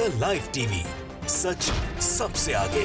The live TV, सच सबसे आगे।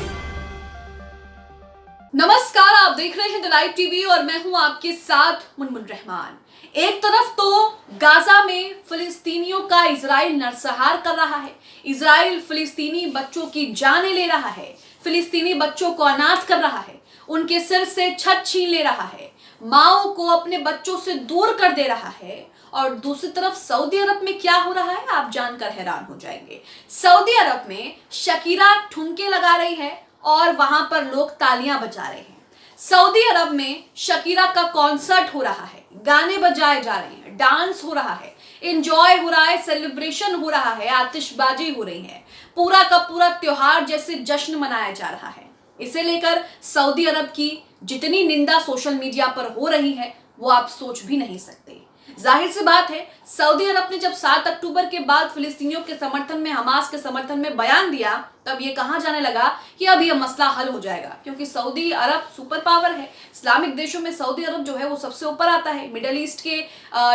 नमस्कार, आप देख रहे हैं द लाइव टीवी और मैं हूं आपके साथ मुनमुन रहमान। एक तरफ तो गाजा में फिलिस्तीनियों का इजराइल नरसंहार कर रहा है। इजराइल फिलिस्तीनी बच्चों की जानें ले रहा है, फिलिस्तीनी बच्चों को अनाथ कर रहा है, उनके सिर से छत छीन ले रहा है, माओ को अपने बच्चों से दूर कर दे रहा है। और दूसरी तरफ सऊदी अरब में क्या हो रहा है आप जानकर हैरान हो जाएंगे। सऊदी अरब में शकीरा ठुमके लगा रही है और वहां पर लोग तालियां बजा रहे हैं। सऊदी अरब में शकीरा का कॉन्सर्ट हो रहा है, गाने बजाए जा रहे हैं, डांस हो रहा है, एंजॉय हो रहा है, सेलिब्रेशन हो रहा है, आतिशबाजी हो रही है, पूरा का पूरा त्योहार जैसे जश्न मनाया जा रहा है। इसे लेकर सऊदी अरब की जितनी निंदा सोशल मीडिया पर हो रही है वो आप सोच भी नहीं सकते। जाहिर सी बात है, सऊदी अरब ने जब 7 अक्टूबर के बाद फिलिस्तीनियों के समर्थन में, हमास के समर्थन में बयान दिया, तब ये कहा जाने लगा कि अब यह मसला हल हो जाएगा, क्योंकि सऊदी अरब सुपर पावर है। इस्लामिक देशों में सऊदी अरब जो है वो सबसे ऊपर आता है। मिडिल ईस्ट के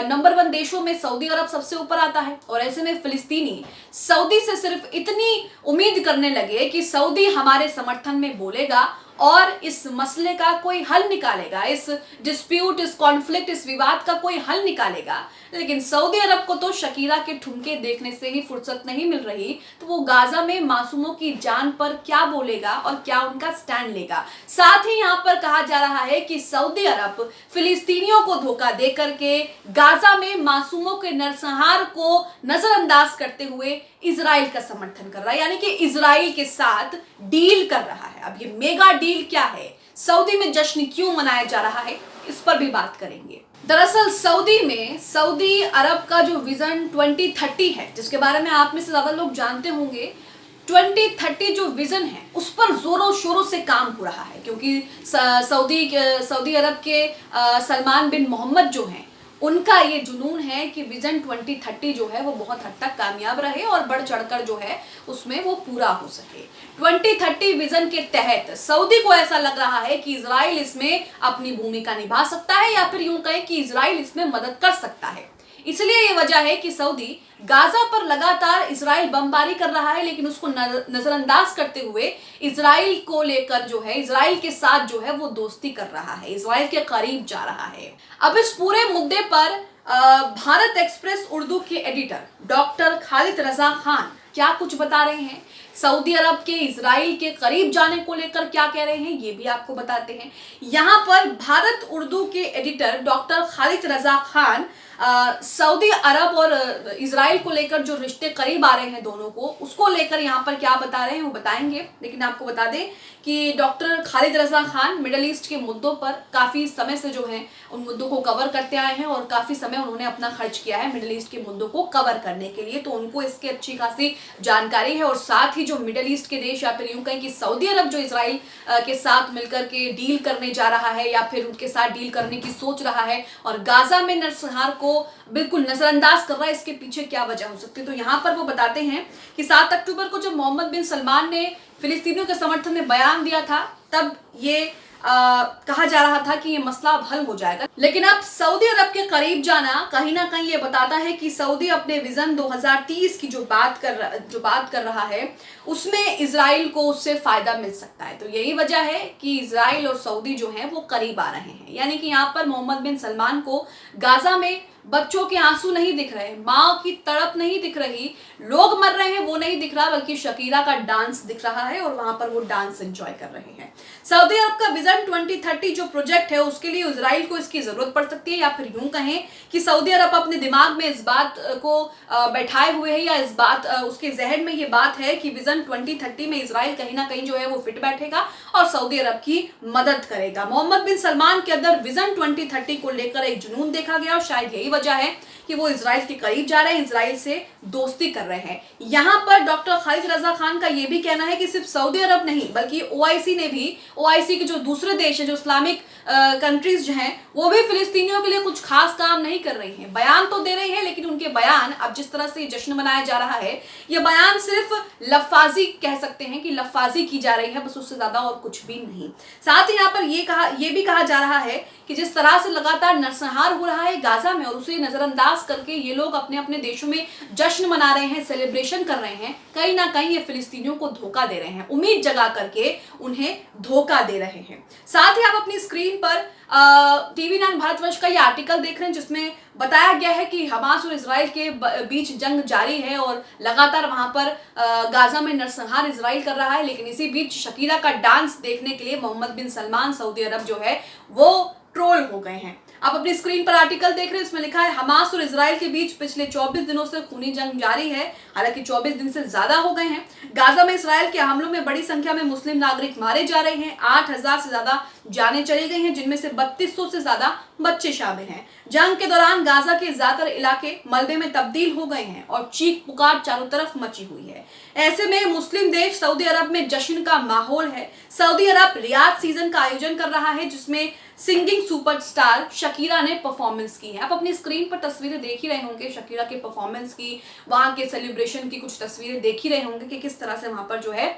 नंबर 1 देशों में सऊदी अरब सबसे ऊपर आता है। और ऐसे में फिलिस्तीनी सऊदी से सिर्फ इतनी उम्मीद करने लगे कि सऊदी हमारे समर्थन में बोलेगा और इस मसले का कोई हल निकालेगा, इस डिस्प्यूट, इस कॉन्फ्लिक्ट, इस विवाद का कोई हल निकालेगा। लेकिन सऊदी अरब को तो शकीरा के ठुमके देखने से ही फुर्सत नहीं मिल रही, तो वो गाजा में मासूमों की जान पर क्या बोलेगा और क्या उनका स्टैंड लेगा। साथ ही यहाँ पर कहा जा रहा है कि सऊदी अरब फिलिस्तीनियों को धोखा दे करके गाजा में मासूमों के नरसंहार को नजरअंदाज करते हुए इजराइल का समर्थन कर रहा है, यानी कि इजराइल के साथ डील कर रहा है। अब ये मेगा डील क्या है, सऊदी में जश्न क्यों मनाया जा रहा है, इस पर भी बात करेंगे। दरअसल सऊदी में सऊदी अरब का जो विजन 2030 है, जिसके बारे में आप में से ज्यादा लोग जानते होंगे, 2030 जो विजन है उस पर जोरों शोरों से काम हो रहा है, क्योंकि सऊदी अरब के सलमान बिन मोहम्मद जो हैं, उनका ये जुनून है कि विजन 2030 जो है वो बहुत हद तक कामयाब रहे और बढ़ चढ़कर जो है उसमें वो पूरा हो सके। 2030 विजन के तहत सऊदी को ऐसा लग रहा है कि इजराइल इसमें अपनी भूमिका निभा सकता है, या फिर यूं कहें कि इजराइल इसमें मदद कर सकता है। इसलिए ये वजह है कि सऊदी गाजा पर लगातार इजराइल बमबारी कर रहा है, लेकिन उसको नजरअंदाज करते हुए इजराइल को लेकर जो है, इजराइल के साथ जो है वो दोस्ती कर रहा है, इजराइल के करीब जा रहा है। अब इस पूरे मुद्दे पर भारत एक्सप्रेस उर्दू के एडिटर डॉक्टर खालिद रजा खान क्या कुछ बता रहे हैं, सऊदी अरब के इजराइल के करीब जाने को लेकर क्या कह रहे हैं, ये भी आपको बताते हैं। यहाँ पर भारत उर्दू के editor doctor Khalid Raza Khan Saudi अरब और इजराइल को लेकर जो रिश्ते करीब आ रहे हैं दोनों को, उसको लेकर यहाँ पर क्या बता रहे हैं वो बताएंगे। लेकिन आपको बता दें कि doctor Khalid Raza Khan middle east के मुद्दों पर काफ़ी समय से जो है उन मुद्दों को कवर करते आए हैं और काफ़ी समय उन्होंने अपना खर्च किया है मिडिल ईस्ट के मुद्दों को कवर करने के लिए, तो उनको इसकी अच्छी खासी जानकारी है। और साथ ही जो मिडिल ईस्ट के देश, या फिर यूं कहें कि सऊदी अरब जो इजराइल के साथ मिलकर के डील करने जा रहा है या फिर उनके साथ डील करने की सोच रहा है और गाजा में नरसंहार को बिल्कुल नजरअंदाज कर रहा है, इसके पीछे क्या वजह हो सकती है। तो यहाँ पर वो बताते हैं कि 7 अक्टूबर को जब मोहम्मद बिन सलमान ने फिलिस्तीनियों के समर्थन में बयान दिया था, तब ये कहा जा रहा था कि ये मसला अब हल हो जाएगा। लेकिन अब सऊदी अरब के करीब जाना कहीं ना कहीं ये बताता है कि सऊदी अपने विजन 2030 की जो बात कर रहा है उसमें इजराइल को उससे फायदा मिल सकता है। तो यही वजह है कि इजराइल और सऊदी जो है वो करीब आ रहे हैं, यानी कि यहाँ पर मोहम्मद बिन सलमान को गाजा में बच्चों के आंसू नहीं दिख रहे, माँ की तड़प नहीं दिख रही, लोग मर रहे हैं वो नहीं दिख रहा, बल्कि शकीरा का डांस दिख रहा है और वहां पर वो डांस एंजॉय कर रहे हैं। सऊदी अरब का विजन 2030 जो प्रोजेक्ट है उसके लिए इजराइल को इसकी जरूरत पड़ सकती है, या फिर यूं कहें कि सऊदी अरब अपने दिमाग में इस बात को बैठाए हुए है, या इस बात उसके जहन में ये बात है कि विजन 2030 में इजराइल कहीं ना कहीं जो है वो फिट बैठेगा और सऊदी अरब की मदद करेगा। मोहम्मद बिन सलमान के अंदर विजन 2030 को लेकर एक जुनून देखा गया और शायद यही वजह है कि वो इजराइल के करीब जा रहे हैं, इजराइल से दोस्ती कर रहे हैं। यहाँ पर डॉक्टर खालिद रजा खान का ये भी कहना है कि सिर्फ सऊदी अरब नहीं बल्कि ओआईसी ने भी, ओआईसी के जो दूसरे देश हैं, जो इस्लामिक कंट्रीज जो हैं, वो भी फिलिस्तीनियों के लिए कुछ खास काम नहीं कर रही हैं। बयान तो दे रही हैं, लेकिन उनके बयान, अब जिस तरह से जश्न मनाया जा रहा है, ये बयान सिर्फ लफाजी कह सकते हैं कि लफाजी की जा रही है, बस उससे ज्यादा और कुछ भी नहीं। साथ ही यहाँ पर ये भी कहा जा रहा है कि जिस तरह से लगातार नरसंहार हो रहा है गाजा में और उसे नजरअंदाज करके ये लोग अपने अपने देशों में जश्न मना रहे हैं, सेलिब्रेशन कर रहे हैं, कहीं ना कहीं ये फिलिस्तीनियों को धोखा दे रहे हैं, उम्मीद जगा करके उन्हें धोखा दे रहे हैं। साथ ही आप अपनी स्क्रीन पर TV9 भारतवर्ष का ये आर्टिकल देख रहे हैं जिसमें बताया गया है कि हमास और इजराइल के बीच जंग जारी है और लगातार वहां पर गाजा में नरसंहार इजराइल कर रहा है। लेकिन इसी बीच शकीरा का डांस देखने के लिए मोहम्मद बिन सलमान सऊदी अरब जो है वो ट्रोल हो गए हैं। आप अपनी स्क्रीन पर आर्टिकल देख रहे हैं, इसमें लिखा है हमास और इजराइल के बीच पिछले 24 दिनों से खूनी जंग जारी है। हालांकि 24 दिन से ज्यादा हो गए हैं। गाजा में इजराइल के हमलों में बड़ी संख्या में मुस्लिम नागरिक मारे जा रहे हैं। 8,000 से ज्यादा जानें चली गई हैं, जिनमें से 3200 से ज्यादा बच्चे शामिल हैं। जंग के दौरान गाजा के ज्यादातर इलाके मलबे में तब्दील हो गए हैं और चीख पुकार चारों तरफ मची हुई है। ऐसे में मुस्लिम देश सऊदी अरब में जश्न का माहौल है। सऊदी अरब रियाद सीजन का आयोजन कर रहा है जिसमें सिंगिंग सुपरस्टार शकीरा ने परफॉर्मेंस की है। आप अपनी स्क्रीन पर तस्वीरें देख ही रहे होंगे शकीरा के परफॉर्मेंस की, वहां के सेलिब्रेशन की कुछ तस्वीरें देख ही रहे होंगे कि किस तरह से वहां पर जो है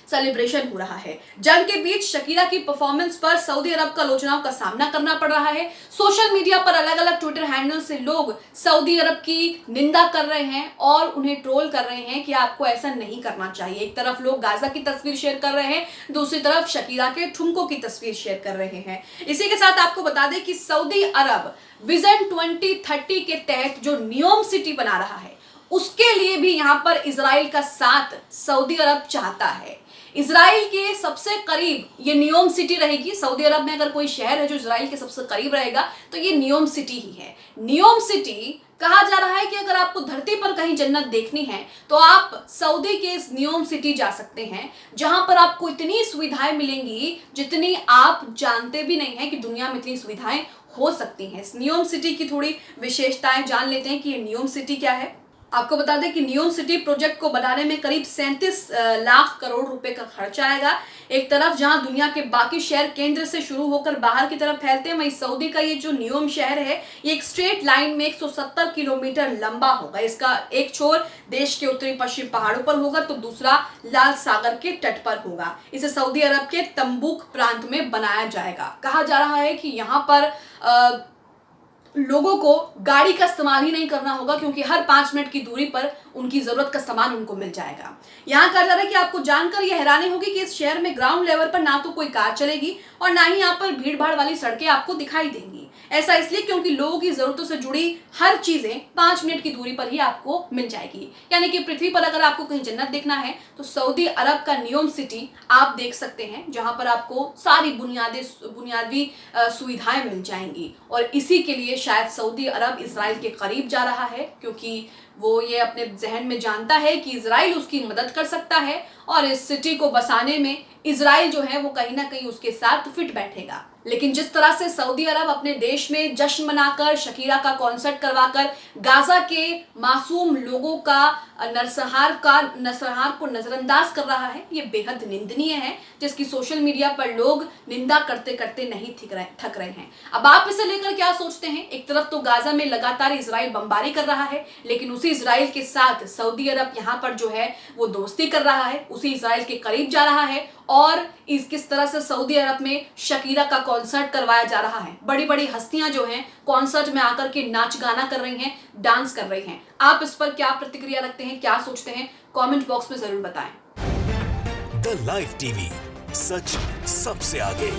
सेलिब्रेशन हो रहा है। जंग के बीच शकीरा की परफॉर्मेंस पर सऊदी अरब का आलोचनाओं का सामना करना पड़ रहा है। सोशल मीडिया पर अलग अलग ट्विटर हैंडल से लोग सऊदी अरब की निंदा कर रहे हैं और उन्हें ट्रोल कर रहे हैं कि आपको ऐसा नहीं करना चाहिए। एक तरफ लोग गाजा की तस्वीर शेयर कर रहे हैं, दूसरी तरफ शकीरा के ठुमकों की तस्वीर शेयर कर रहे हैं। इसी के साथ आपको बता दें कि सऊदी अरब विजन 2030 के तहत जो नियोम सिटी बना रहा है उसके लिए भी यहां पर इजराइल का साथ सऊदी अरब चाहता है। इजराइल के सबसे करीब ये नियोम सिटी रहेगी। सऊदी अरब में अगर कोई शहर है जो इजराइल के सबसे करीब रहेगा तो ये नियोम सिटी ही है। नियोम सिटी कहा जा रहा है कि अगर आपको धरती पर कहीं जन्नत देखनी है तो आप सऊदी के इस नियोम सिटी जा सकते हैं, जहां पर आपको इतनी सुविधाएं मिलेंगी जितनी आप जानते भी नहीं हैं कि दुनिया में इतनी सुविधाएं हो सकती हैं। इस नियोम सिटी की थोड़ी विशेषताएं जान लेते हैं कि ये नियोम सिटी क्या है। आपको बता दें कि नियोम सिटी प्रोजेक्ट को बनाने में करीब 37 लाख करोड़ रुपए का खर्च आएगा। एक तरफ जहां दुनिया के बाकी शहर केंद्र से शुरू होकर बाहर की तरफ फैलते हैं, वहीं सऊदी का ये जो नियोम शहर है ये एक स्ट्रेट लाइन में 170 किलोमीटर लंबा होगा। इसका एक छोर देश के उत्तरी पश्चिम पहाड़ों पर होगा तो दूसरा लाल सागर के तट पर होगा। इसे सऊदी अरब के तंबूक प्रांत में बनाया जाएगा। कहा जा रहा है कि यहाँ पर लोगों को गाड़ी का इस्तेमाल ही नहीं करना होगा क्योंकि हर 5 मिनट की दूरी पर उनकी जरूरत का सामान उनको मिल जाएगा। यहाँ कहा जा रहा है कि आपको जानकर यह हैरानी होगी कि इस शहर में ग्राउंड लेवल पर ना तो कोई कार चलेगी और ना ही यहाँ पर भीड़ भाड़ वाली सड़कें आपको दिखाई देंगी। ऐसा इसलिए क्योंकि लोगों की जरूरतों से जुड़ी हर चीजें 5 मिनट की दूरी पर ही आपको मिल जाएगी। यानी कि पृथ्वी पर अगर आपको कहीं जन्नत देखना है तो सऊदी अरब का नियोम सिटी आप देख सकते हैं, जहां पर आपको सारी बुनियादी सुविधाएं मिल जाएंगी। और इसी के लिए शायद सऊदी अरब इजराइल के करीब जा रहा है क्योंकि वो ये अपने जहन में जानता है कि इजराइल उसकी मदद कर सकता है और इस सिटी को बसाने में इजराइल जो है वो कहीं ना कहीं उसके साथ फिट बैठेगा। लेकिन जिस तरह से सऊदी अरब अपने देश में जश्न मनाकर शकीरा का कॉन्सर्ट करवाकर गाजा के मासूम लोगों का नरसंहार को नजरअंदाज कर रहा है, ये बेहद निंदनीय है, जिसकी सोशल मीडिया पर लोग निंदा करते करते नहीं थक रहे हैं। अब आप इसे लेकर क्या सोचते हैं? एक तरफ तो गाजा में लगातार इजराइल बमबारी कर रहा है, लेकिन उसी इजराइल के साथ सऊदी अरब यहाँ पर जो है वो दोस्ती कर रहा है, उसी इजराइल के करीब जा रहा है और किस तरह से सऊदी अरब में शकीरा का कॉन्सर्ट करवाया जा रहा है। बड़ी बड़ी हस्तियां जो हैं कॉन्सर्ट में आकर के नाच गाना कर रही हैं, डांस कर रही हैं। आप इस पर क्या प्रतिक्रिया रखते हैं, क्या सोचते हैं? कमेंट बॉक्स में जरूर बताएं। द लाइव टीवी, सच सबसे आगे।